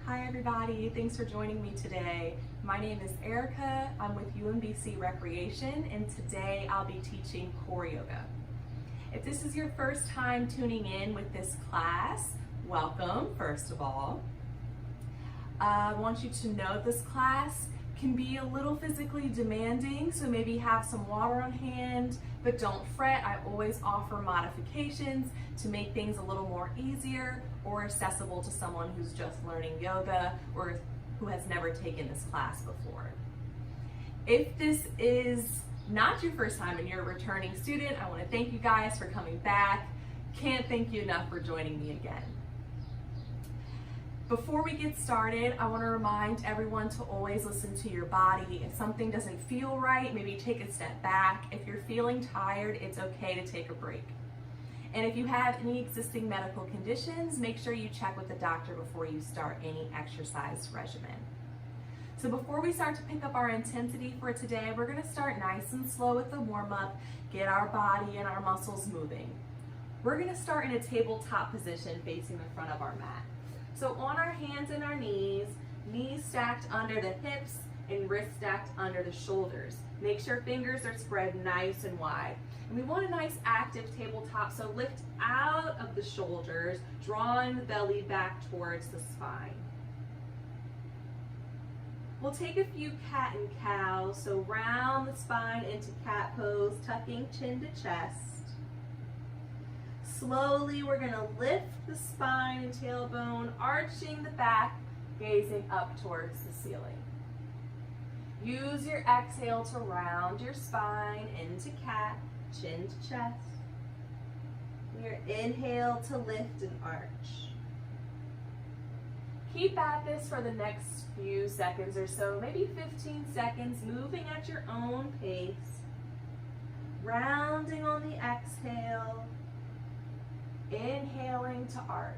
Hi everybody, thanks for joining me today. My name is Erica, I'm with UMBC Recreation, and today I'll be teaching core yoga. If this is your first time tuning in with this class, welcome first of all. I want you to know this class can be a little physically demanding, so maybe have some water on hand, but don't fret. I always offer modifications to make things a little more easier or accessible to someone who's just learning yoga or who has never taken this class before. If this is not your first time and you're a returning student, I want to thank you guys for coming back. Can't thank you enough for joining me again. Before we get started, I want to remind everyone to always listen to your body. If something doesn't feel right, maybe take a step back. If you're feeling tired, it's okay to take a break. And if you have any existing medical conditions, make sure you check with the doctor before you start any exercise regimen. So before we start to pick up our intensity for today, we're going to start nice and slow with the warm-up, get our body and our muscles moving. We're going to start in a tabletop position facing the front of our mat. So on our hands and our knees stacked under the hips and wrists stacked under the shoulders. Make sure fingers are spread nice and wide. And we want a nice active tabletop, so lift out of the shoulders, drawing the belly back towards the spine. We'll take a few cat and cow, so round the spine into cat pose, tucking chin to chest. Slowly, we're going to lift the spine and tailbone, arching the back, gazing up towards the ceiling. Use your exhale to round your spine into cat, chin to chest. Your inhale to lift and arch. Keep at this for the next few seconds or so, maybe 15 seconds, moving at your own pace. Rounding on the exhale. Inhaling to arch,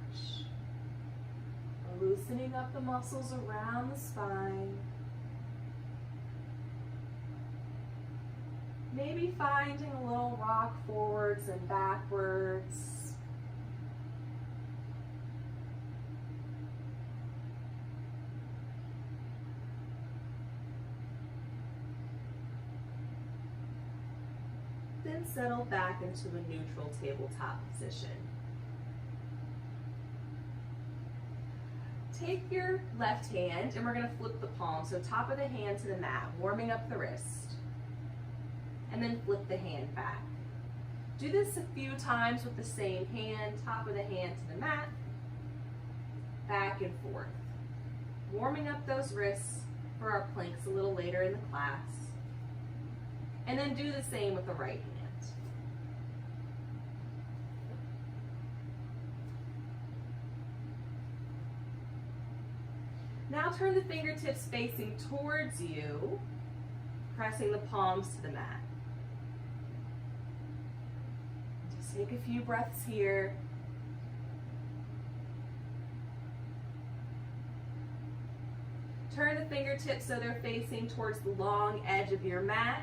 loosening up the muscles around the spine. Maybe finding a little rock forwards and backwards. Then settle back into a neutral tabletop position. Take your left hand and we're going to flip the palm, so top of the hand to the mat, warming up the wrist. And then flip the hand back. Do this a few times with the same hand, top of the hand to the mat, back and forth. Warming up those wrists for our planks a little later in the class. And then do the same with the right hand. Now turn the fingertips facing towards you, pressing the palms to the mat. Just take a few breaths here. Turn the fingertips so they're facing towards the long edge of your mat,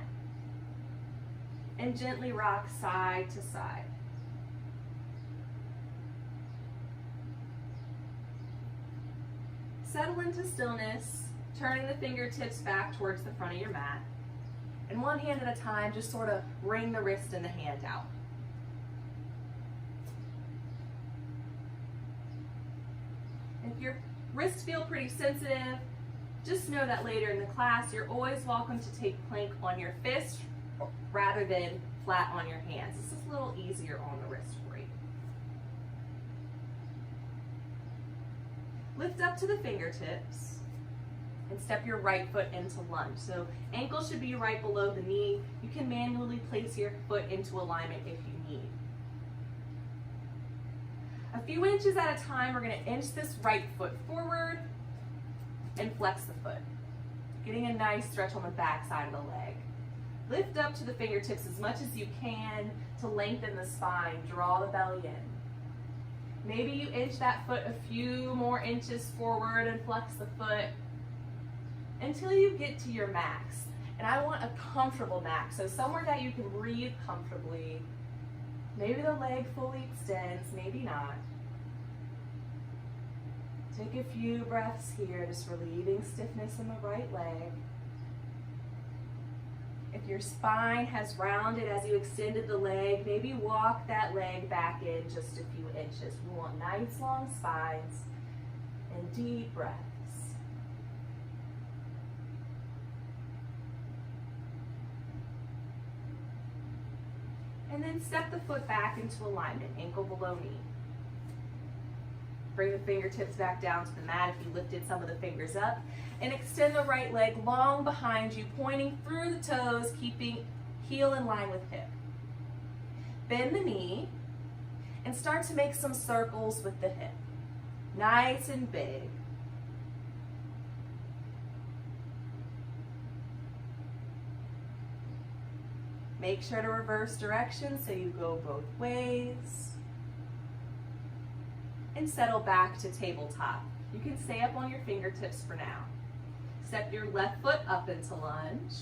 and gently rock side to side. Settle into stillness, turning the fingertips back towards the front of your mat. And one hand at a time, just sort of wring the wrist and the hand out. If your wrists feel pretty sensitive, just know that later in the class, you're always welcome to take plank on your fist rather than flat on your hands. This is a little easier on the wrist for you. Lift up to the fingertips and step your right foot into lunge. So ankle should be right below the knee. You can manually place your foot into alignment if you need. A few inches at a time, we're going to inch this right foot forward and flex the foot, getting a nice stretch on the back side of the leg. Lift up to the fingertips as much as you can to lengthen the spine, draw the belly in. Maybe you inch that foot a few more inches forward and flex the foot until you get to your max. And I want a comfortable max, so somewhere that you can breathe comfortably. Maybe the leg fully extends, maybe not. Take a few breaths here, just relieving stiffness in the right leg. If your spine has rounded as you extended the leg, maybe walk that leg back in just a few inches. We want nice long spines and deep breaths. And then step the foot back into alignment, ankle below knee. Bring the fingertips back down to the mat if you lifted some of the fingers up. And extend the right leg long behind you, pointing through the toes, keeping heel in line with hip. Bend the knee and start to make some circles with the hip. Nice and big. Make sure to reverse direction so you go both ways. And settle back to tabletop. You can stay up on your fingertips for now. Step your left foot up into lunge.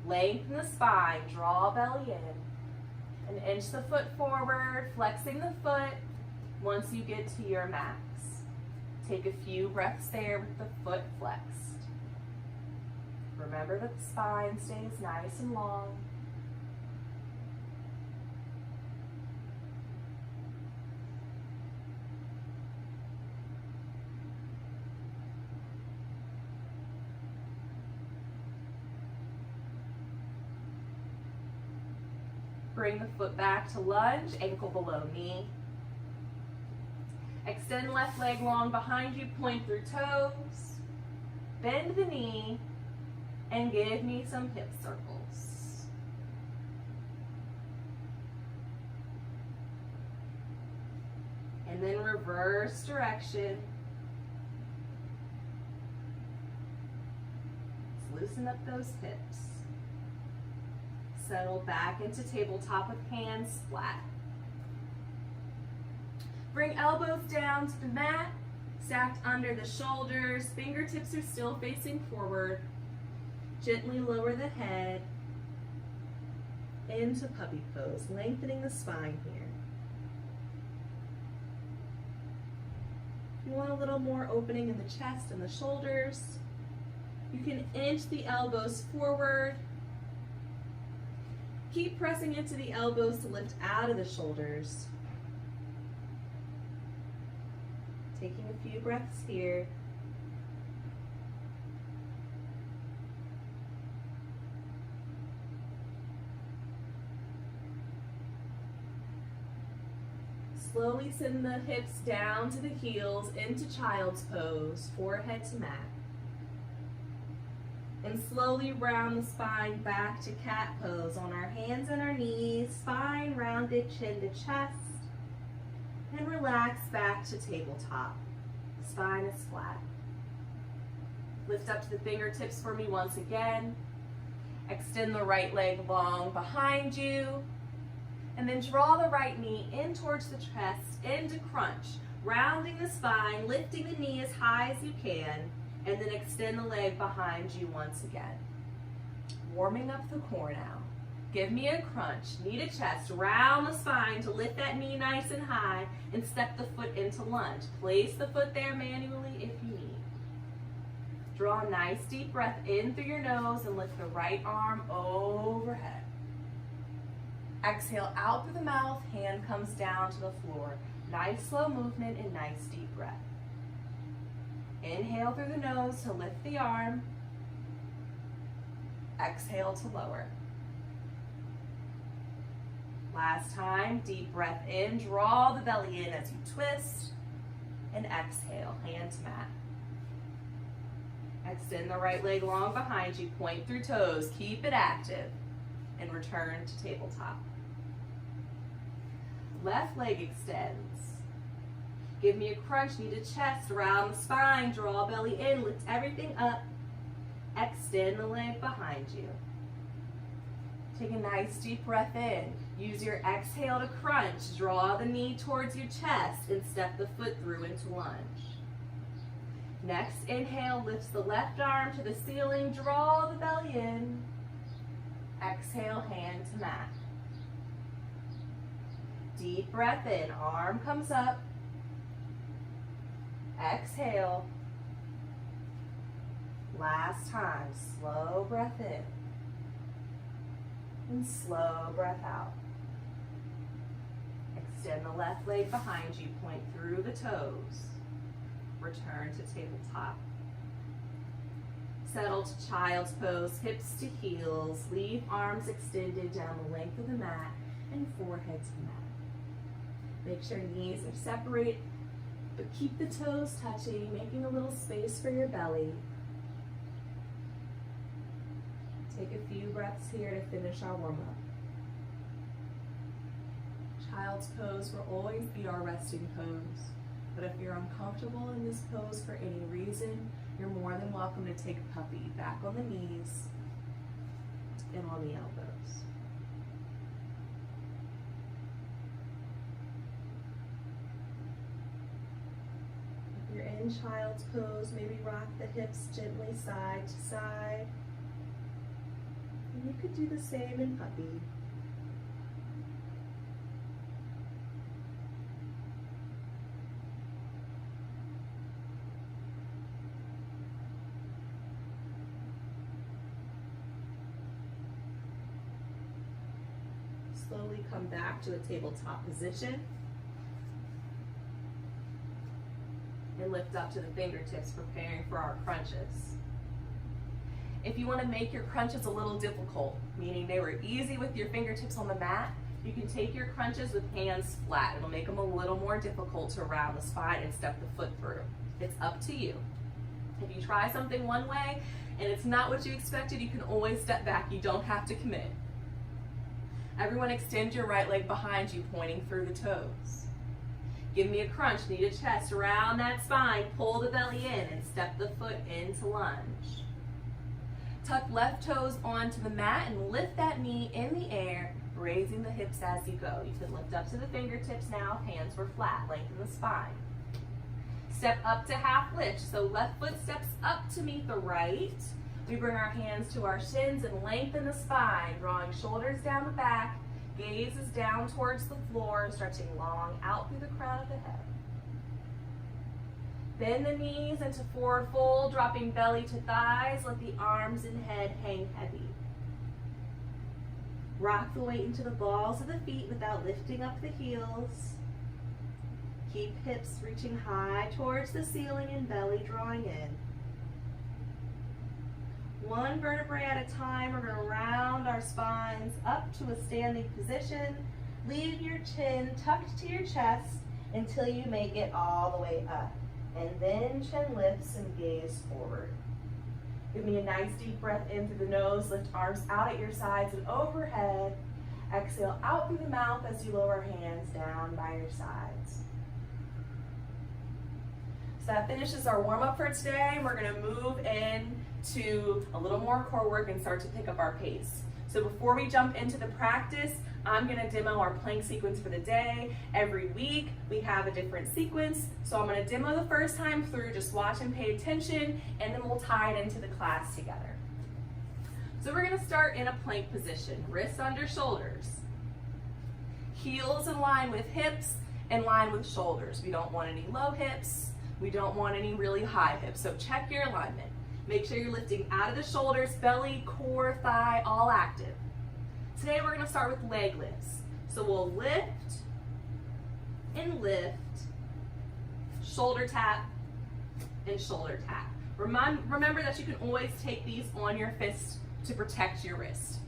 Lengthen the spine, draw belly in. And inch the foot forward, flexing the foot once you get to your max. Take a few breaths there with the foot flexed. Remember that the spine stays nice and long. Bring the foot back to lunge, ankle below knee. Extend left leg long behind you, point through toes. Bend the knee and give me some hip circles. And then reverse direction. Let's loosen up those hips. Settle back into tabletop with hands flat. Bring elbows down to the mat, stacked under the shoulders. Fingertips are still facing forward. Gently lower the head into puppy pose, lengthening the spine here. If you want a little more opening in the chest and the shoulders, you can inch the elbows forward. Keep pressing into the elbows to lift out of the shoulders. Taking a few breaths here. Slowly send the hips down to the heels into child's pose, forehead to mat. And slowly round the spine back to cat pose on our hands and our knees, spine rounded, chin to chest. And relax back to tabletop. Spine is flat. Lift up to the fingertips for me once again. Extend the right leg long behind you. And then draw the right knee in towards the chest, into crunch. Rounding the spine, lifting the knee as high as you can. And then extend the leg behind you once again. Warming up the core now. Give me a crunch, knee to chest, round the spine to lift that knee nice and high, and step the foot into lunge. Place the foot there manually if you need. Draw a nice deep breath in through your nose and lift the right arm overhead. Exhale out through the mouth, hand comes down to the floor. Nice slow movement and nice deep breath. Inhale through the nose to lift the arm. Exhale to lower. Last time, deep breath in, draw the belly in as you twist, and exhale, hand to mat. Extend the right leg long behind you, point through toes, keep it active, and return to tabletop. Left leg extends. Give me a crunch, knee to chest, round the spine, draw belly in, lift everything up. Extend the leg behind you. Take a nice deep breath in. Use your exhale to crunch. Draw the knee towards your chest and step the foot through into lunge. Next inhale, lifts the left arm to the ceiling. Draw the belly in. Exhale, hand to mat. Deep breath in, arm comes up. Exhale. Last time, slow breath in and slow breath out. Extend the left leg behind you, point through the toes. Return to tabletop. Settle to child's pose, hips to heels. Leave arms extended down the length of the mat and forehead to the mat. Make sure knees are separate, but keep the toes touching, making a little space for your belly. Take a few breaths here to finish our warm-up. Child's pose will always be our resting pose, but if you're uncomfortable in this pose for any reason, you're more than welcome to take a puppy back on the knees and on the elbows. If you're in child's pose, maybe rock the hips gently side to side. And you could do the same in puppy. Slowly come back to a tabletop position. And lift up to the fingertips, preparing for our crunches. If you want to make your crunches a little difficult, meaning they were easy with your fingertips on the mat, you can take your crunches with hands flat. It'll make them a little more difficult to round the spine and step the foot through. It's up to you. If you try something one way and it's not what you expected, you can always step back. You don't have to commit. Everyone extend your right leg behind you, pointing through the toes. Give me a crunch, knee to chest, round that spine, pull the belly in and step the foot into lunge. Tuck left toes onto the mat and lift that knee in the air, raising the hips as you go. You can lift up to the fingertips now, hands were flat, lengthen the spine. Step up to half lift, so left foot steps up to meet the right. We bring our hands to our shins and lengthen the spine, drawing shoulders down the back, gaze is down towards the floor, stretching long out through the crown of the head. Bend the knees into forward fold, dropping belly to thighs. Let the arms and head hang heavy. Rock the weight into the balls of the feet without lifting up the heels. Keep hips reaching high towards the ceiling and belly drawing in. One vertebrae at a time, we're going to round our spines up to a standing position. Leave your chin tucked to your chest until you make it all the way up. And then chin lifts and gaze forward. Give me a nice deep breath in through the nose. Lift arms out at your sides and overhead. Exhale out through the mouth as you lower hands down by your sides. So that finishes our warm-up for today. We're going to move into a little more core work and start to pick up our pace. So before we jump into the practice, I'm going to demo our plank sequence for the day. Every week we have a different sequence. So I'm going to demo the first time through, just watch and pay attention, and then we'll tie it into the class together. So we're going to start in a plank position, wrists under shoulders. Heels in line with hips, in line with shoulders. We don't want any low hips. We don't want any really high hips. So check your alignment. Make sure you're lifting out of the shoulders, belly, core, thigh, all active. Today we're going to start with leg lifts. So we'll lift and lift, shoulder tap and shoulder tap. Remember that you can always take these on your fist to protect your wrist.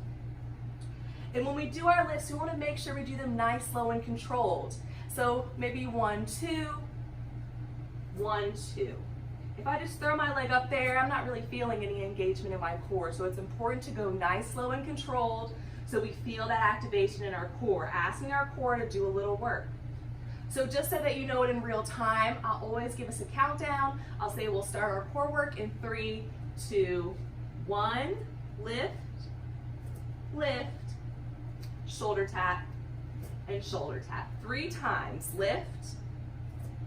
And when we do our lifts, we want to make sure we do them nice, slow, and controlled. So maybe 1, 2, 1, 2. If I just throw my leg up there, I'm not really feeling any engagement in my core. So it's important to go nice, slow, and controlled so we feel that activation in our core, asking our core to do a little work. So just so that you know it in real time, I'll always give us a countdown. I'll say we'll start our core work in 3, 2, 1. Lift, lift, shoulder tap, and shoulder tap. 3 times. Lift,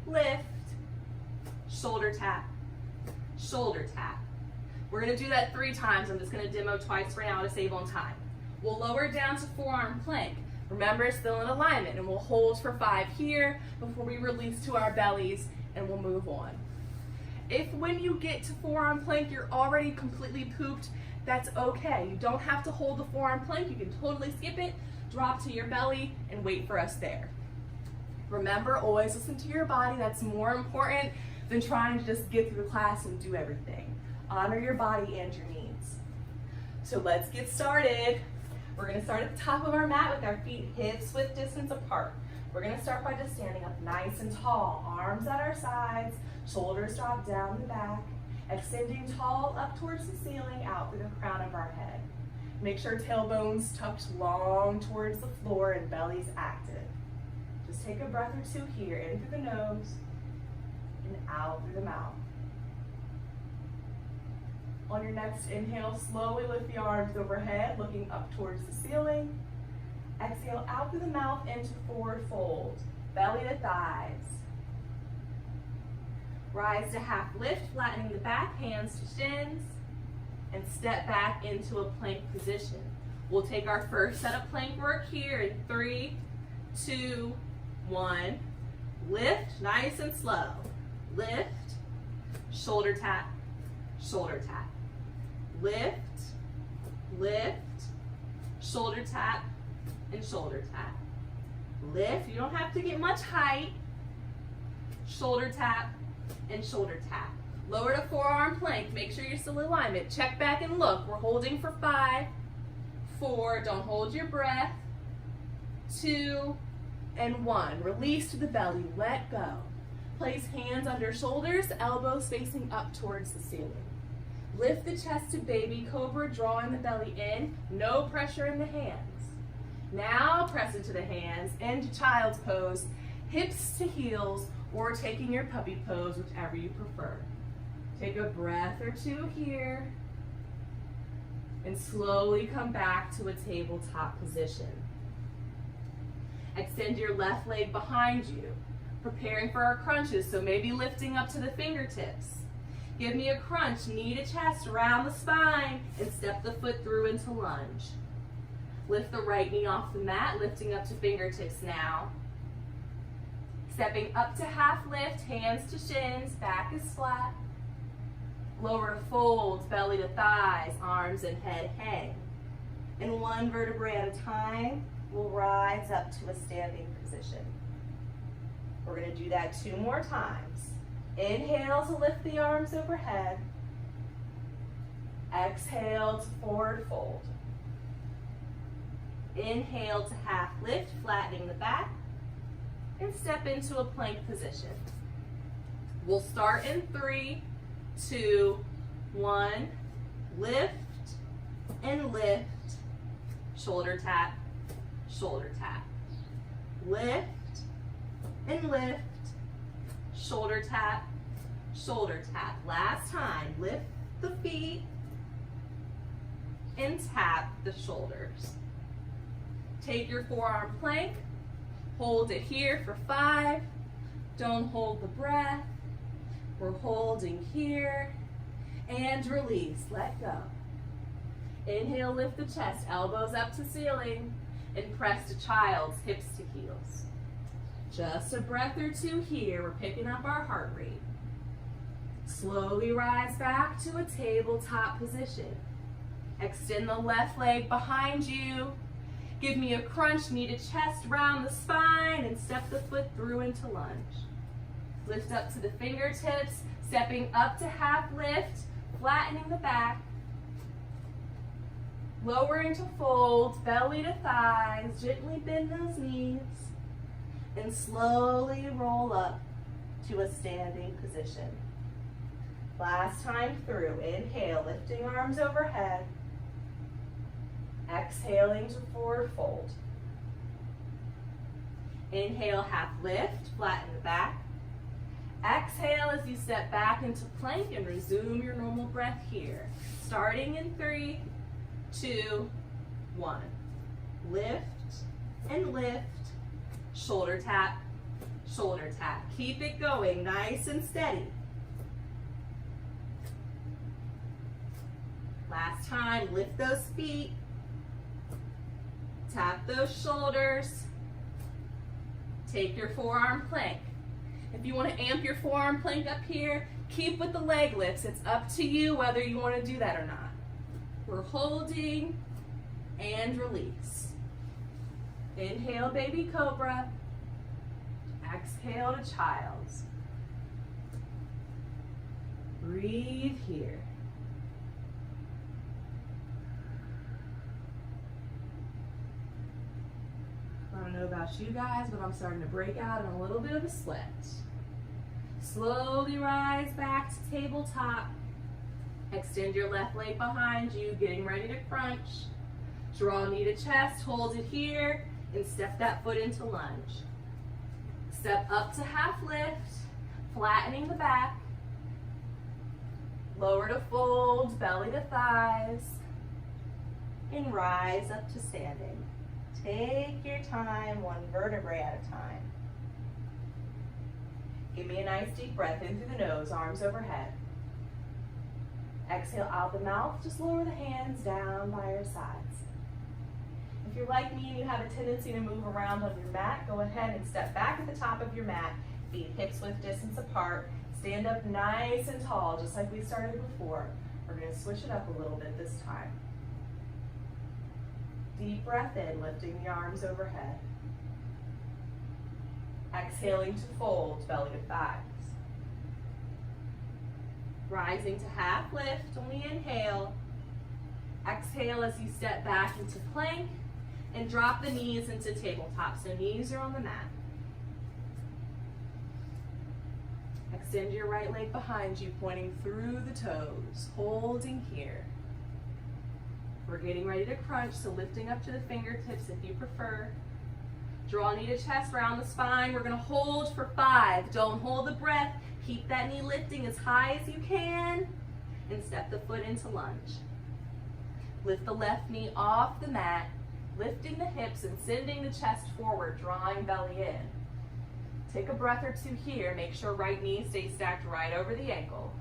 lift, shoulder tap, shoulder tap. We're going to do that 3 times. I'm just going to demo twice for now to save on time. We'll lower down to forearm plank. Remember, still in alignment, and we'll hold for 5 here before we release to our bellies, and we'll move on. If when you get to forearm plank, you're already completely pooped, that's okay. You don't have to hold the forearm plank. You can totally skip it, drop to your belly, and wait for us there. Remember, always listen to your body. That's more important than trying to just get through the class and do everything. Honor your body and your needs. So let's get started. We're gonna start at the top of our mat with our feet hips width distance apart. We're gonna start by just standing up nice and tall, arms at our sides, shoulders drop down the back, extending tall up towards the ceiling, out through the crown of our head. Make sure tailbone's tucked long towards the floor and belly's active. Just take a breath or two here, in through the nose and out through the mouth. On your next inhale, slowly lift the arms overhead, looking up towards the ceiling. Exhale out through the mouth into forward fold, belly to thighs. Rise to half lift, flattening the back, hands to shins, and step back into a plank position. We'll take our first set of plank work here in 3, 2, 1. Lift, nice and slow. Lift, shoulder tap, shoulder tap. Lift, lift, shoulder tap, and shoulder tap. Lift, you don't have to get much height. Shoulder tap and shoulder tap. Lower to forearm plank, make sure you're still in alignment. Check back and look. We're holding for 5, 4, don't hold your breath. 2, and 1. Release to the belly, let go. Place hands under shoulders, elbows facing up towards the ceiling. Lift the chest to baby cobra, drawing the belly in, no pressure in the hands. Now press into the hands, into child's pose, hips to heels, or taking your puppy pose, whichever you prefer. Take a breath or two here, and slowly come back to a tabletop position. Extend your left leg behind you, preparing for our crunches, so maybe lifting up to the fingertips. Give me a crunch, knee to chest, around the spine, and step the foot through into lunge. Lift the right knee off the mat, lifting up to fingertips now. Stepping up to half lift, hands to shins, back is flat. Lower to folds, belly to thighs, arms and head hang. And 1 vertebrae at a time, we'll rise up to a standing position. We're going to do that 2 more times. Inhale to lift the arms overhead. Exhale to forward fold. Inhale to half lift, flattening the back, and step into a plank position. We'll start in 3, 2, 1. Lift and lift. Shoulder tap, shoulder tap. Lift and lift. Shoulder tap, shoulder tap. Last time, lift the feet and tap the shoulders. Take your forearm plank, hold it here for 5. Don't hold the breath. We're holding here, and release, let go. Inhale, lift the chest, elbows up to ceiling, and press to child's, hips to heels. Just a breath or 2 here. We're picking up our heart rate. Slowly rise back to a tabletop position. Extend the left leg behind you. Give me a crunch, knee to chest, round the spine, and step the foot through into lunge. Lift up to the fingertips, stepping up to half lift, flattening the back. Lowering to fold, belly to thighs, gently bend those knees. And slowly roll up to a standing position. Last time through, inhale, lifting arms overhead. Exhaling to forward fold. Inhale, half lift, flatten the back. Exhale as you step back into plank and resume your normal breath here. Starting in 3, 2, 1. Lift and lift. Shoulder tap, shoulder tap. Keep it going, nice and steady. Last time, lift those feet. Tap those shoulders. Take your forearm plank. If you want to amp your forearm plank up here, Keep with the leg lifts. It's up to you whether you want to do that or not. We're holding and release. Inhale, baby cobra. Exhale to child's. Breathe here. I don't know about you guys, but I'm starting to break out in a little bit of a sweat. Slowly rise back to tabletop. Extend your left leg behind you, getting ready to crunch. Draw knee to chest, hold it here, and step that foot into lunge. Step up to half lift, flattening the back. Lower to fold, belly to thighs. And rise up to standing. Take your time, one vertebrae at a time. Give me a nice deep breath in through the nose, arms overhead. Exhale out the mouth, just lower the hands down by your sides. If you're like me and you have a tendency to move around on your mat, go ahead and step back at the top of your mat, feet hips width distance apart. Stand up nice and tall, just like we started before. We're going to switch it up a little bit this time. Deep breath in, lifting the arms overhead. Exhaling to fold, belly to thighs. Rising to half lift, only inhale. Exhale as you step back into plank and drop the knees into tabletop. So knees are on the mat. Extend your right leg behind you, pointing through the toes, holding here. We're getting ready to crunch, so lifting up to the fingertips if you prefer. Draw knee to chest, round the spine. We're gonna hold for 5. Don't hold the breath. Keep that knee lifting as high as you can, and step the foot into lunge. Lift the left knee off the mat, lifting the hips and sending the chest forward, drawing belly in. Take a breath or two here. Make sure right knee stays stacked right over the ankle.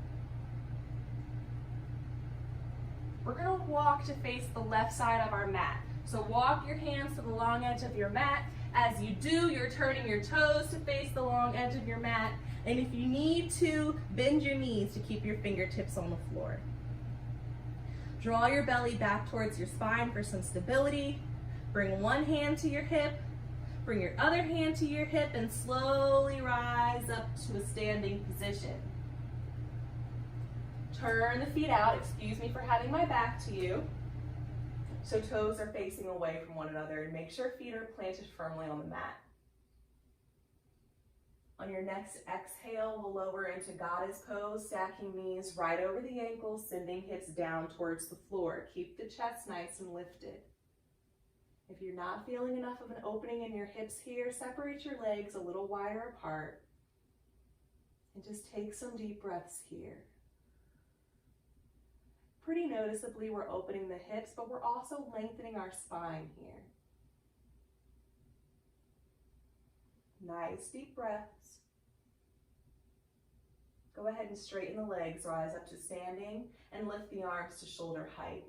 We're gonna walk to face the left side of our mat. So walk your hands to the long edge of your mat. As you do, you're turning your toes to face the long edge of your mat. And if you need to, bend your knees to keep your fingertips on the floor. Draw your belly back towards your spine for some stability. Bring one hand to your hip. Bring your other hand to your hip and slowly rise up to a standing position. Turn the feet out. Excuse me for having my back to you. So toes are facing away from one another, and make sure feet are planted firmly on the mat. On your next exhale, we'll lower into goddess pose, stacking knees right over the ankles, sending hips down towards the floor. Keep the chest nice and lifted. If you're not feeling enough of an opening in your hips here, separate your legs a little wider apart and just take some deep breaths here. Pretty noticeably, we're opening the hips, but we're also lengthening our spine here. Nice deep breaths. Go ahead and straighten the legs, rise up to standing, and lift the arms to shoulder height.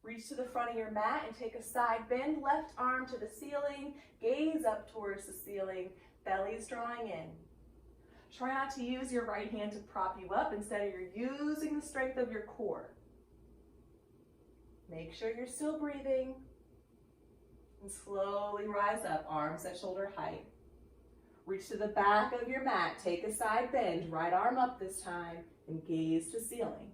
Reach to the front of your mat and take a side bend, left arm to the ceiling, gaze up towards the ceiling, belly's drawing in. Try not to use your right hand to prop you up. Instead, you're using the strength of your core. Make sure you're still breathing. And slowly rise up, arms at shoulder height. Reach to the back of your mat, take a side bend, right arm up this time, and gaze to ceiling.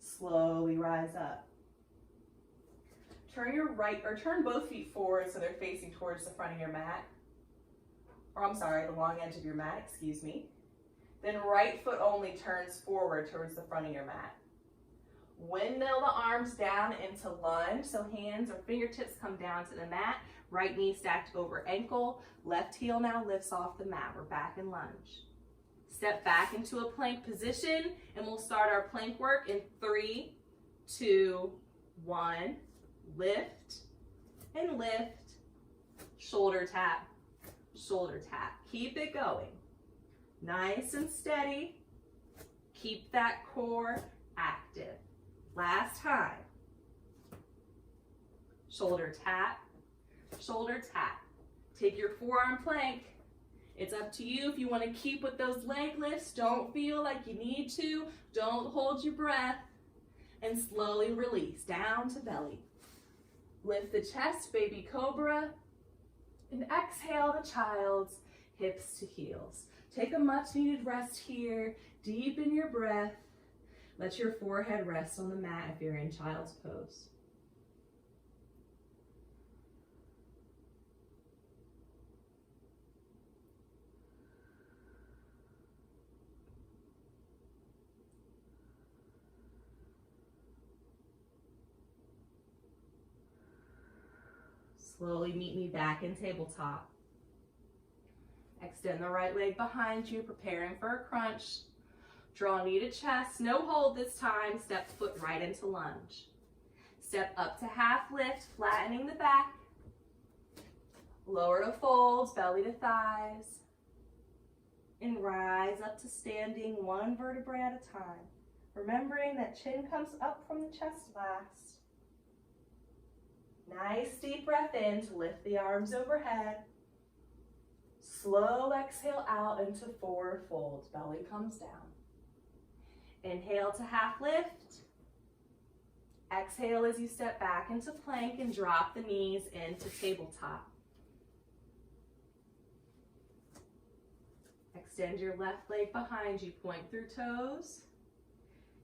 Slowly rise up. Turn both feet forward so they're facing towards the front of your mat. Or I'm sorry, the long edge of your mat, excuse me. Then right foot only turns forward towards the front of your mat. Windmill the arms down into lunge, so hands or fingertips come down to the mat. Right knee stacked over ankle. Left heel now lifts off the mat. We're back in lunge. Step back into a plank position, and we'll start our plank work in 3, 2, 1. Lift and lift. Shoulder tap, shoulder tap. Keep it going. Nice and steady. Keep that core active. Last time. Shoulder tap, shoulder tap. Take your forearm plank. It's up to you if you want to keep with those leg lifts. Don't feel like you need to. Don't hold your breath. And slowly release down to belly. Lift the chest, baby cobra. And exhale to child's, hips to heels. Take a much needed rest here. Deepen your breath. Let your forehead rest on the mat if you're in child's pose. Slowly meet me back in tabletop. Extend the right leg behind you, preparing for a crunch. Draw knee to chest, no hold this time. Step foot right into lunge. Step up to half lift, flattening the back. Lower to folds, belly to thighs. And rise up to standing, one vertebrae at a time. Remembering that chin comes up from the chest last. Nice deep breath in to lift the arms overhead. Slow exhale out into forward folds. Belly comes down. Inhale to half lift. Exhale as you step back into plank and drop the knees into tabletop. Extend your left leg behind you. Point through toes.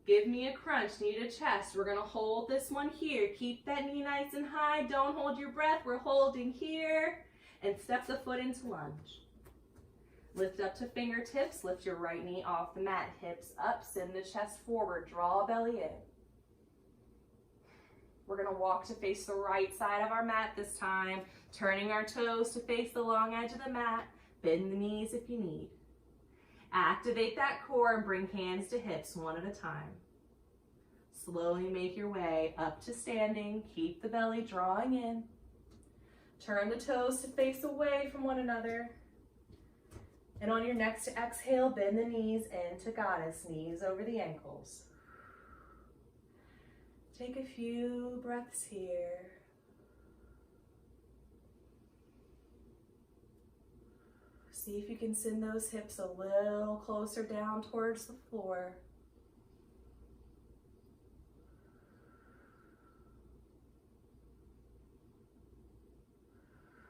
Give me a crunch, knee to chest. We're gonna hold this one here. Keep that knee nice and high. Don't hold your breath. We're holding here. And step the foot into lunge. Lift up to fingertips. Lift your right knee off the mat. Hips up, send the chest forward. Draw belly in. We're gonna walk to face the right side of our mat this time. Turning our toes to face the long edge of the mat. Bend the knees if you need. Activate that core and bring hands to hips one at a time. Slowly make your way up to standing. Keep the belly drawing in. Turn the toes to face away from one another. And on your next exhale, bend the knees into goddess, knees over the ankles. Take a few breaths here. See if you can send those hips a little closer down towards the floor.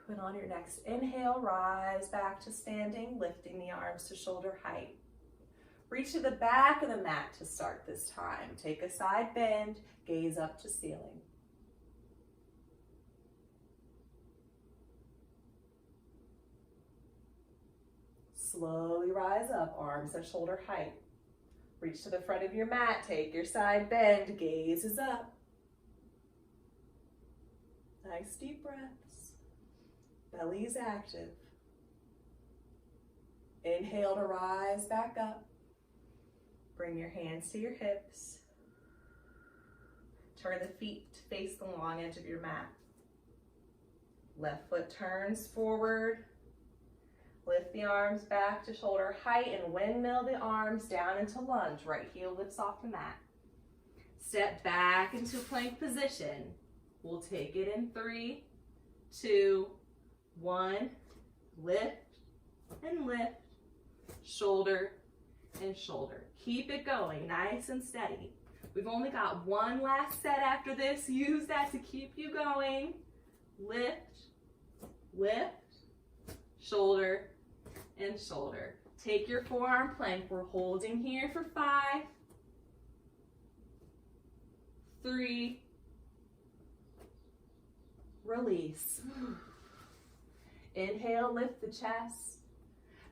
And on your next inhale, rise back to standing, lifting the arms to shoulder height. Reach to the back of the mat to start this time. Take a side bend, gaze up to ceiling. Slowly rise up, arms at shoulder height. Reach to the front of your mat, take your side bend, gaze is up. Nice deep breaths. Belly is active. Inhale to rise back up. Bring your hands to your hips. Turn the feet to face the long edge of your mat. Left foot turns forward. Lift the arms back to shoulder height and windmill the arms down into lunge. Right heel lifts off the mat. Step back into plank position. We'll take it in 3, 2, 1. Lift and lift. Shoulder and shoulder. Keep it going, nice and steady. We've only got one last set after this. Use that to keep you going. Lift, lift, shoulder, and shoulder. Take your forearm plank. We're holding here for 5, 3, release. Inhale, lift the chest.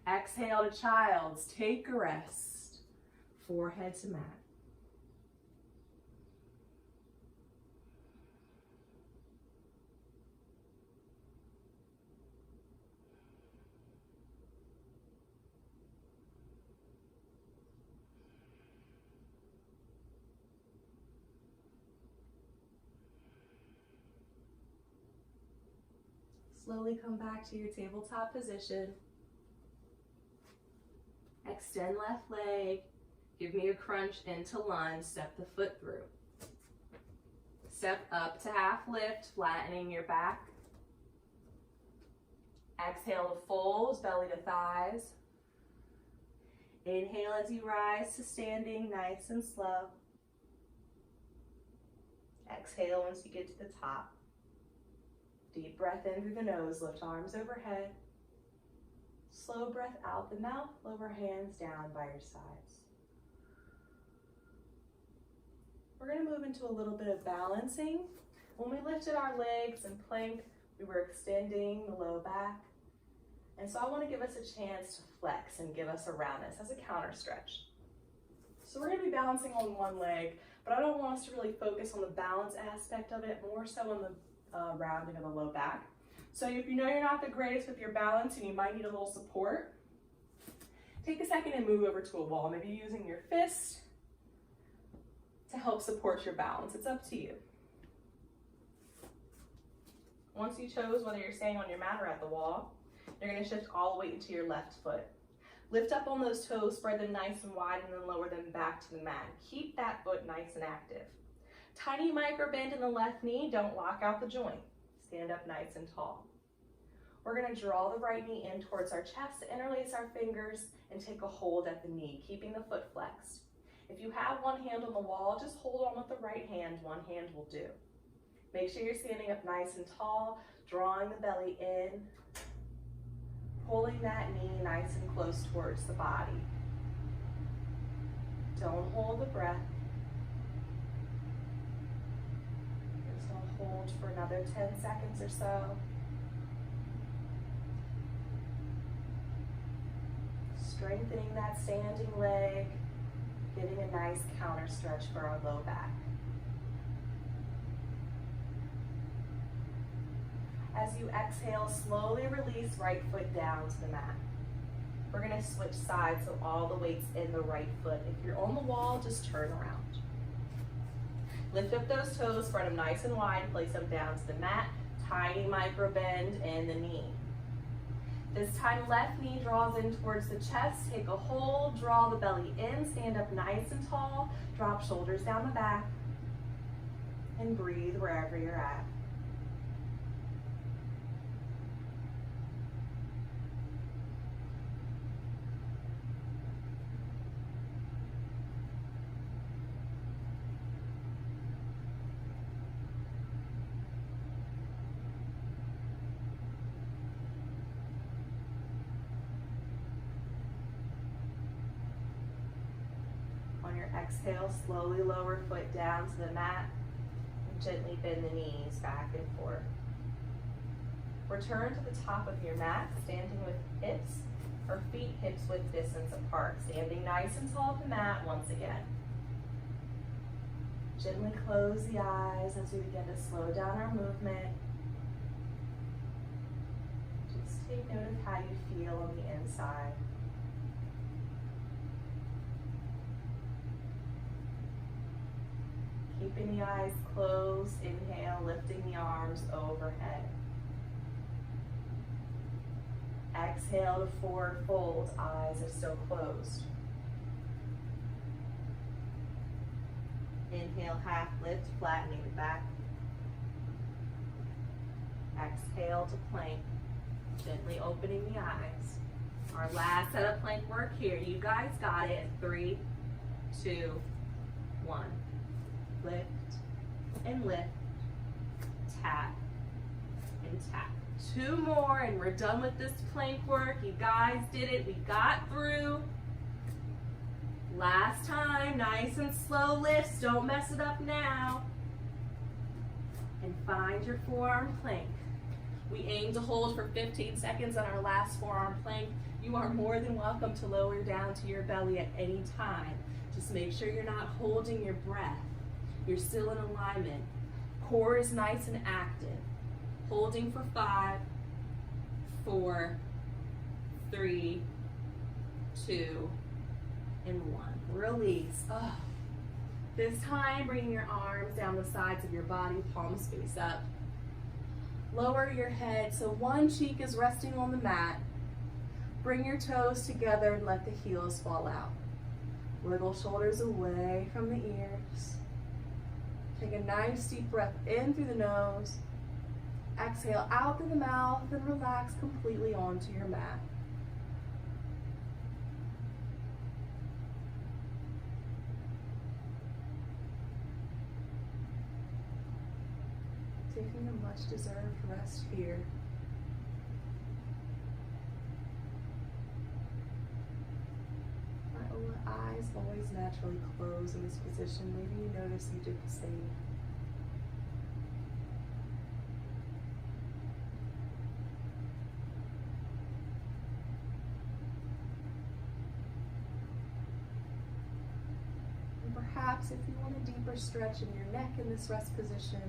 Exhale to child's. Take a rest. Forehead to mat. Slowly come back to your tabletop position. Extend left leg. Give me a crunch into lunge. Step the foot through. Step up to half lift, flattening your back. Exhale to fold, belly to thighs. Inhale as you rise to standing, nice and slow. Exhale once you get to the top. Deep breath in through the nose, lift arms overhead. Slow breath out the mouth, lower hands down by your sides. We're going to move into a little bit of balancing. When we lifted our legs and plank, we were extending the low back. And so I want to give us a chance to flex and give us a roundness as a counter stretch. So we're going to be balancing on one leg, but I don't want us to really focus on the balance aspect of it, more so on the rounding of the low back. So if you know you're not the greatest with your balance and you might need a little support, take a second and move over to a wall, maybe using your fist to help support your balance. It's up to you. Once you chose whether you're staying on your mat or at the wall, you're going to shift all the weight into your left foot. Lift up on those toes, spread them nice and wide, and then lower them back to the mat. Keep that foot nice and active. Tiny micro bend in the left knee, don't lock out the joint. Stand up nice and tall. We're going to draw the right knee in towards our chest, interlace our fingers, and take a hold at the knee, keeping the foot flexed. If you have one hand on the wall, just hold on with the right hand, one hand will do. Make sure you're standing up nice and tall, drawing the belly in, pulling that knee nice and close towards the body. Don't hold the breath. Just hold for another 10 seconds or so. Strengthening that standing leg, getting a nice counter stretch for our low back. As you exhale, slowly release right foot down to the mat. We're going to switch sides so all the weight's in the right foot. If you're on the wall, just turn around. Lift up those toes, spread them nice and wide, place them down to the mat. Tiny micro bend in the knee. This time, left knee draws in towards the chest. Take a hold, draw the belly in, stand up nice and tall, drop shoulders down the back, and breathe wherever you're at. Exhale, slowly lower foot down to the mat and gently bend the knees back and forth. Return to the top of your mat, standing with hips or feet hips width distance apart. Standing nice and tall at the mat once again. Gently close the eyes as we begin to slow down our movement. Just take note of how you feel on the inside. Keeping the eyes closed, inhale, lifting the arms overhead. Exhale to forward fold, eyes are still closed. Inhale, half lift, flattening the back. Exhale to plank, gently opening the eyes. Our last set of plank work here. You guys got it. 3, 2, 1. Lift and lift, tap and tap. 2 more and we're done with this plank work. You guys did it. We got through. Last time, nice and slow lifts. Don't mess it up now. And find your forearm plank. We aim to hold for 15 seconds on our last forearm plank. You are more than welcome to lower down to your belly at any time. Just make sure you're not holding your breath. You're still in alignment. Core is nice and active. Holding for 5, 4, 3, 2, and 1. Release. Oh. This time, bring your arms down the sides of your body, palms face up. Lower your head so one cheek is resting on the mat. Bring your toes together and let the heels fall out. Wiggle shoulders away from the ears. Take a nice deep breath in through the nose Exhale out through the mouth and relax completely onto your mat. Taking a much deserved rest here. My eyes always naturally close in this position. Maybe you notice you did the same. And perhaps if you want a deeper stretch in your neck in this rest position,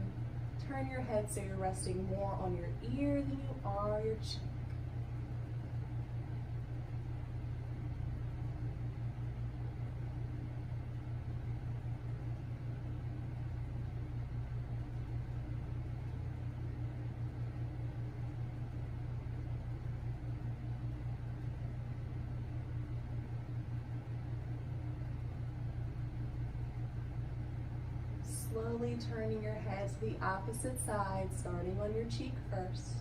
turn your head so you're resting more on your ear than you are your cheek. Slowly turning your head to the opposite side, starting on your cheek first.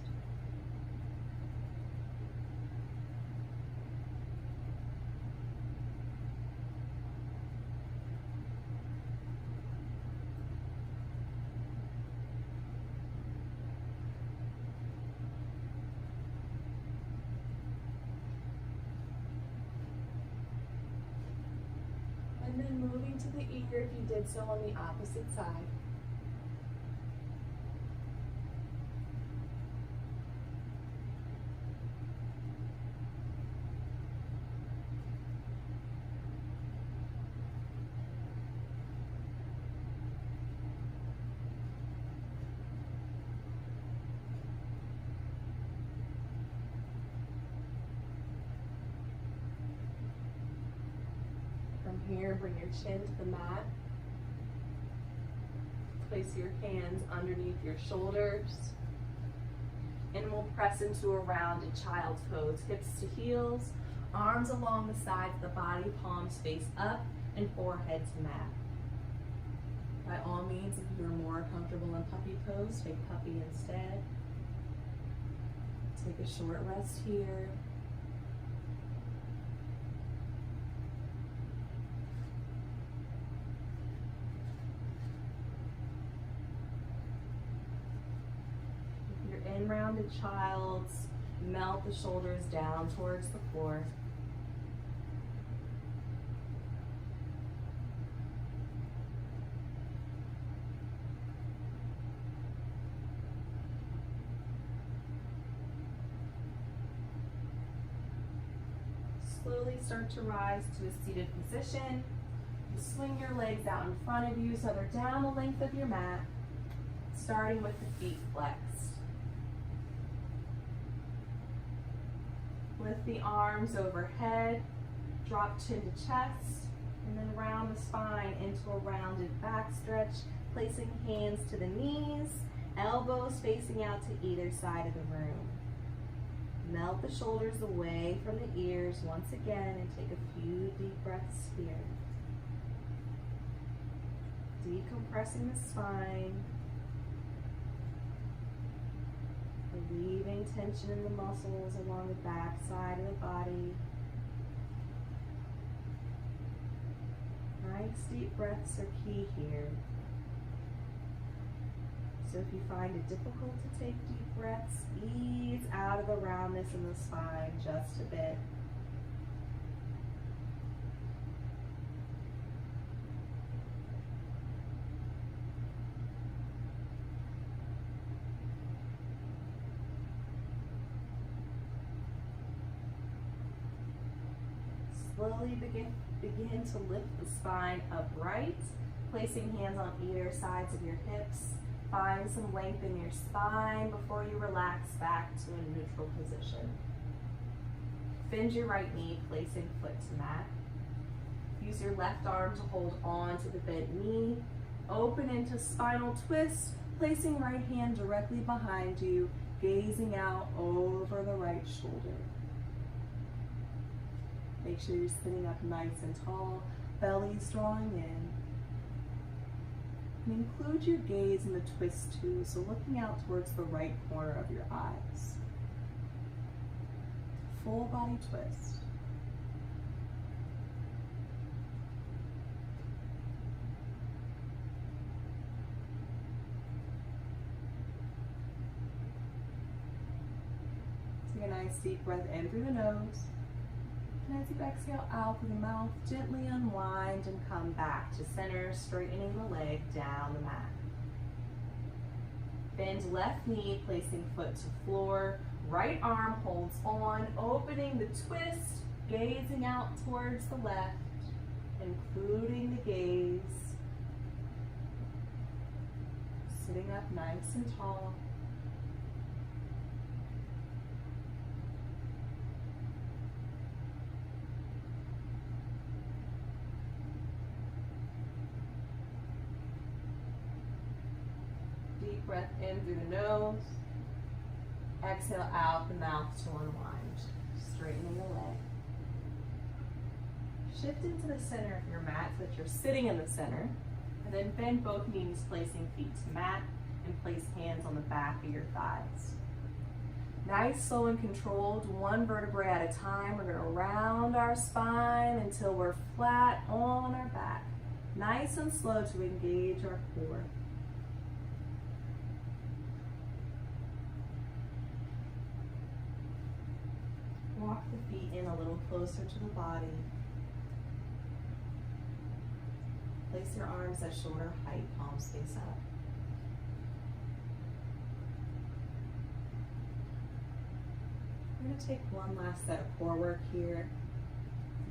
And then moving to the ear if you did so on the opposite side. Here, bring your chin to the mat. Place your hands underneath your shoulders. And we'll press into a rounded child's pose. Hips to heels, arms along the sides of the body, palms face up, and forehead to mat. By all means, if you're more comfortable in puppy pose, take puppy instead. Take a short rest here. In rounded child's, melt the shoulders down towards the floor. Slowly start to rise to a seated position. You swing your legs out in front of you so they're down the length of your mat, starting with the feet flexed. Lift the arms overhead, drop chin to chest, and then round the spine into a rounded back stretch, placing hands to the knees, elbows facing out to either side of the room. Melt the shoulders away from the ears once again and take a few deep breaths here. Decompressing the spine. Relieving tension in the muscles along the back side of the body. Nice deep breaths are key here. So if you find it difficult to take deep breaths, ease out of the roundness in the spine just a bit. Slowly begin to lift the spine upright, placing hands on either sides of your hips. Find some length in your spine before you relax back to a neutral position. Bend your right knee, placing foot to mat. Use your left arm to hold on to the bent knee. Open into spinal twist, placing right hand directly behind you, gazing out over the right shoulder. Make sure you're sitting up nice and tall, belly's drawing in. And include your gaze in the twist too, so looking out towards the right corner of your eyes. Full body twist. Take a nice deep breath in through the nose. And as you exhale out through the mouth, gently unwind and come back to center, straightening the leg down the mat. Bend left knee, placing foot to floor. Right arm holds on, opening the twist, gazing out towards the left, including the gaze. Sitting up nice and tall. Deep breath in through the nose. Exhale out the mouth to unwind. Straightening the leg. Shift into the center of your mat so that you're sitting in the center. And then bend both knees, placing feet to mat, and place hands on the back of your thighs. Nice, slow, and controlled, one vertebrae at a time. We're going to round our spine until we're flat on our back. Nice and slow to engage our core. Walk the feet in a little closer to the body. Place your arms at shoulder height, palms face up. We're going to take one last set of core work here.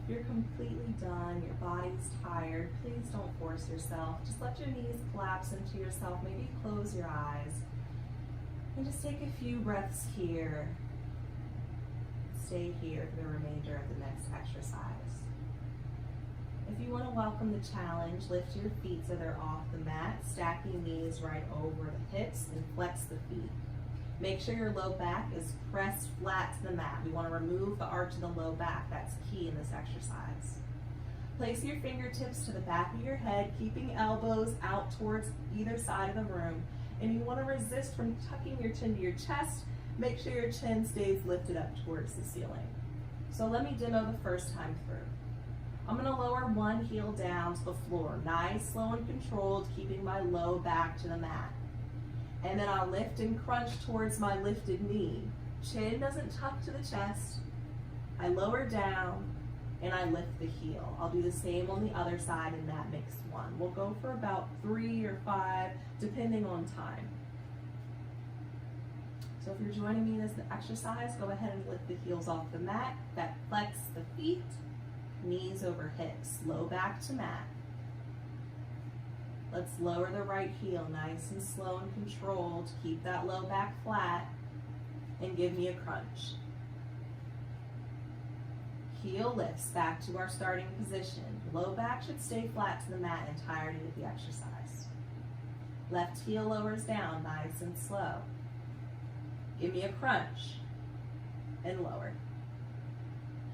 If you're completely done, your body's tired, please don't force yourself. Just let your knees collapse into yourself. Maybe close your eyes. And just take a few breaths here. Stay here for the remainder of the next exercise. If you want to welcome the challenge, lift your feet so they're off the mat, stacking knees right over the hips, and flex the feet. Make sure your low back is pressed flat to the mat. We want to remove the arch of the low back. That's key in this exercise. Place your fingertips to the back of your head, keeping elbows out towards either side of the room. And you want to resist from tucking your chin to your chest. Make sure your chin stays lifted up towards the ceiling. So let me demo the first time through. I'm going to lower one heel down to the floor. Nice, slow, and controlled, keeping my low back to the mat. And then I'll lift and crunch towards my lifted knee. Chin doesn't tuck to the chest. I lower down and I lift the heel. I'll do the same on the other side in that mixed one. We'll go for about 3 or 5, depending on time. So if you're joining me in this exercise, go ahead and lift the heels off the mat. That flex the feet, knees over hips, low back to mat. Let's lower the right heel, nice and slow and controlled. Keep that low back flat and give me a crunch. Heel lifts back to our starting position. Low back should stay flat to the mat entirety of the exercise. Left heel lowers down, nice and slow. Give me a crunch and lower.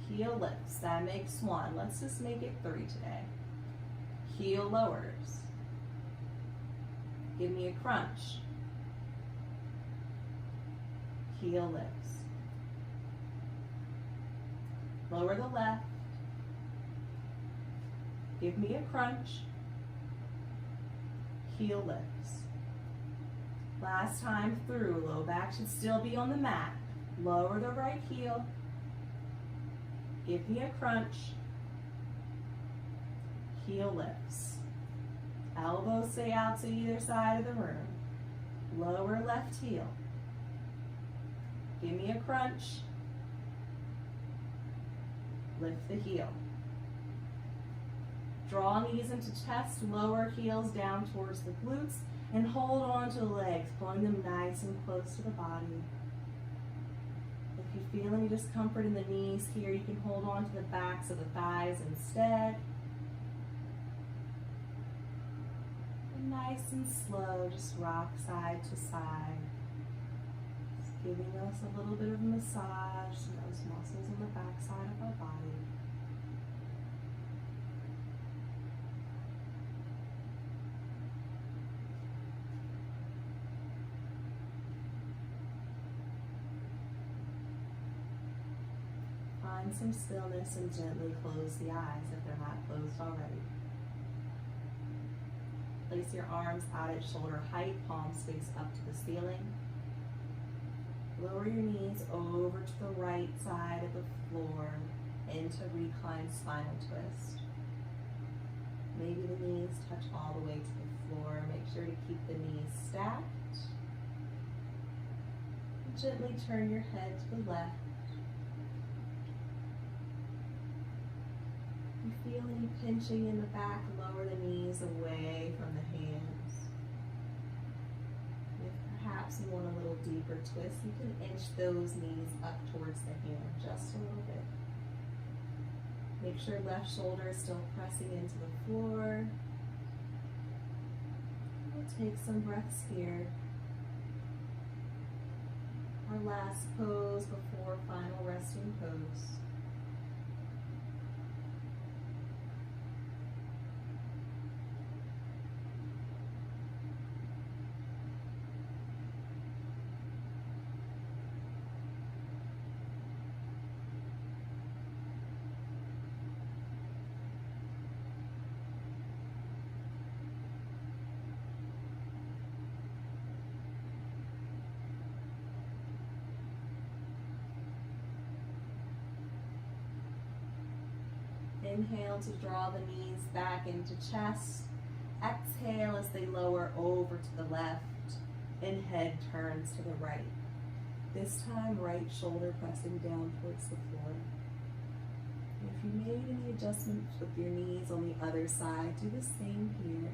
Heel lifts, that makes 1. Let's just make it 3 today. Heel lowers. Give me a crunch. Heel lifts. Lower the left. Give me a crunch. Heel lifts. Last time through, low back should still be on the mat. Lower the right heel. Give me a crunch. Heel lifts. Elbows stay out to either side of the room. Lower left heel. Give me a crunch. Lift the heel. Draw knees into chest, lower heels down towards the glutes, and hold on to the legs, pulling them nice and close to the body. If you feel any discomfort in the knees here, you can hold on to the backs of the thighs instead. And nice and slow, just rock side to side. Just giving us a little bit of a massage to those muscles on the back side of our body. Find some stillness and gently close the eyes if they're not closed already. Place your arms out at shoulder height, palms face up to the ceiling. Lower your knees over to the right side of the floor into reclined spinal twist. Maybe the knees touch all the way to the floor. Make sure to keep the knees stacked. Gently turn your head to the left. If you feel any pinching in the back, lower the knees away from the hands. If perhaps you want a little deeper twist, you can inch those knees up towards the hand just a little bit. Make sure left shoulder is still pressing into the floor. We'll take some breaths here. Our last pose before final resting pose. Inhale to draw the knees back into chest. Exhale as they lower over to the left and head turns to the right. This time, right shoulder pressing down towards the floor. And if you made any adjustments with your knees on the other side, do the same here.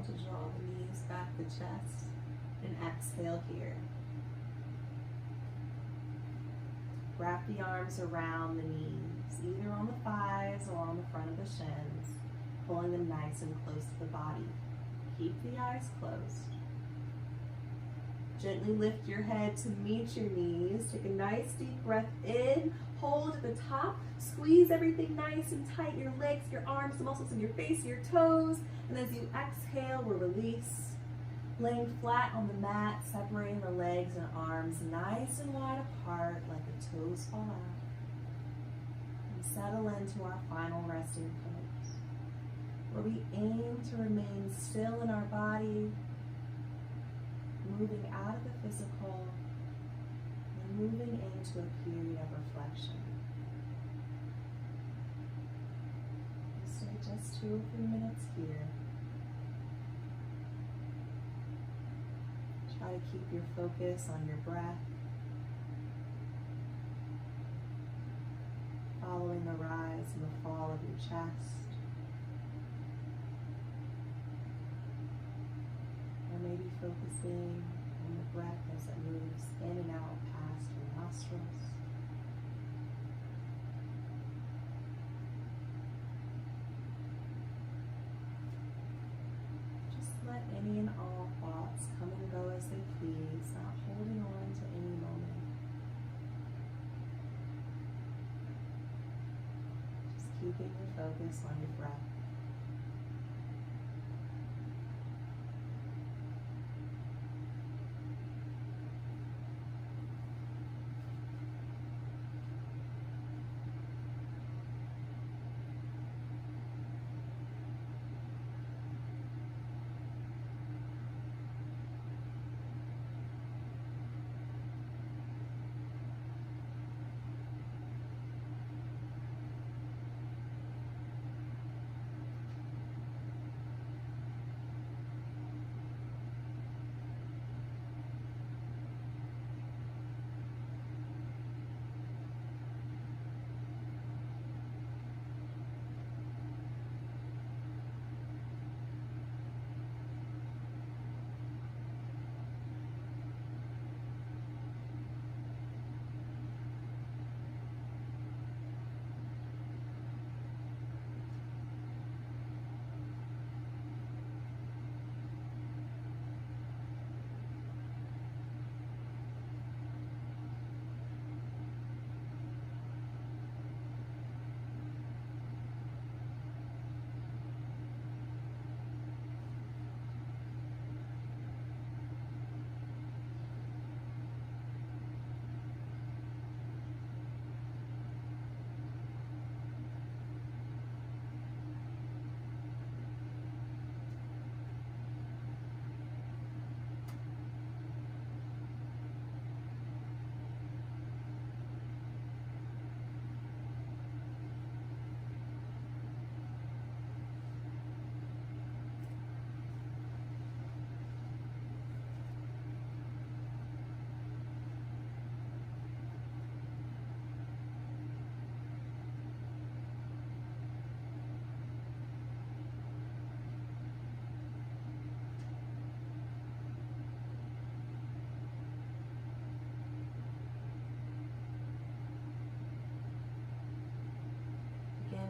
To draw the knees back the chest and exhale here. Wrap the arms around the knees, either on the thighs or on the front of the shins, pulling them nice and close to the body. Keep the eyes closed. Gently lift your head to meet your knees. Take a nice deep breath in. Hold at the top. Squeeze everything nice and tight. Your legs, your arms, the muscles in your face, your toes. And as you exhale, we'll release. Laying flat on the mat, separating the legs and arms nice and wide apart, let the toes fall out. And settle into our final resting pose, where we aim to remain still in our body, moving out of the physical and moving into a period of reflection. We'll stay just 2 or 3 minutes here. Try to keep your focus on your breath, following the rise and the fall of your chest. Or maybe focusing on the breath as it moves in and out past your nostrils. Just let any and all thoughts come and go as they please, not holding on to any moment. Just keeping your focus on your breath.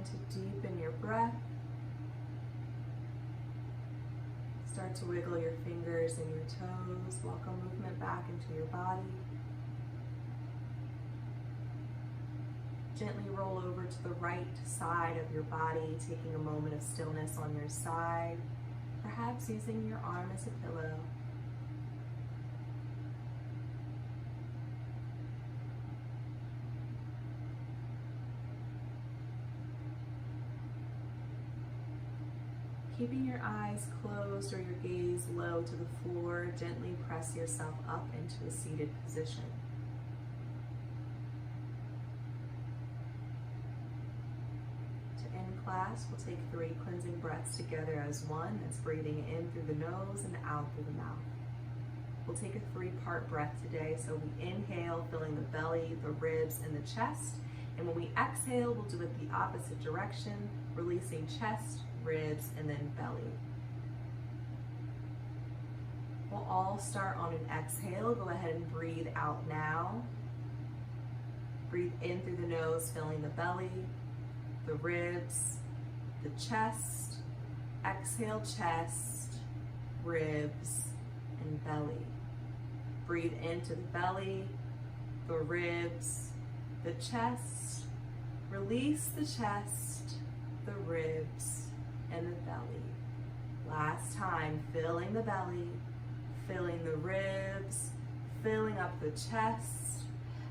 Begin to deepen your breath. Start to wiggle your fingers and your toes. Welcome movement back into your body. Gently roll over to the right side of your body, taking a moment of stillness on your side, perhaps using your arm as a pillow. Keeping your eyes closed or your gaze low to the floor, gently press yourself up into a seated position. To end class, we'll take 3 cleansing breaths together as one. That's breathing in through the nose and out through the mouth. We'll take a 3-part breath today. So we inhale, filling the belly, the ribs, and the chest. And when we exhale, we'll do it the opposite direction, releasing chest, ribs, and then belly. We'll all start on an exhale. Go ahead and breathe out now. Breathe in through the nose, filling the belly, the ribs, the chest. Exhale, chest, ribs, and belly. Breathe into the belly, the ribs, the chest. Release the chest, the ribs, and the belly. Last time, filling the belly, filling the ribs, filling up the chest,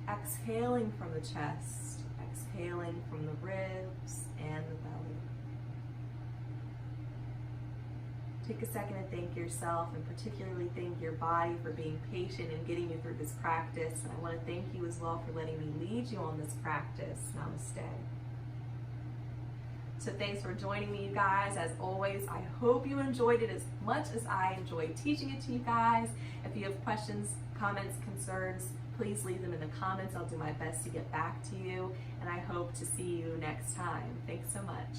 exhaling from the chest, exhaling from the ribs and the belly. Take a second to thank yourself and particularly thank your body for being patient and getting you through this practice. And I want to thank you as well for letting me lead you on this practice. Namaste. So thanks for joining me, you guys. As always, I hope you enjoyed it as much as I enjoyed teaching it to you guys. If you have questions, comments, concerns, please leave them in the comments. I'll do my best to get back to you, and I hope to see you next time. Thanks so much.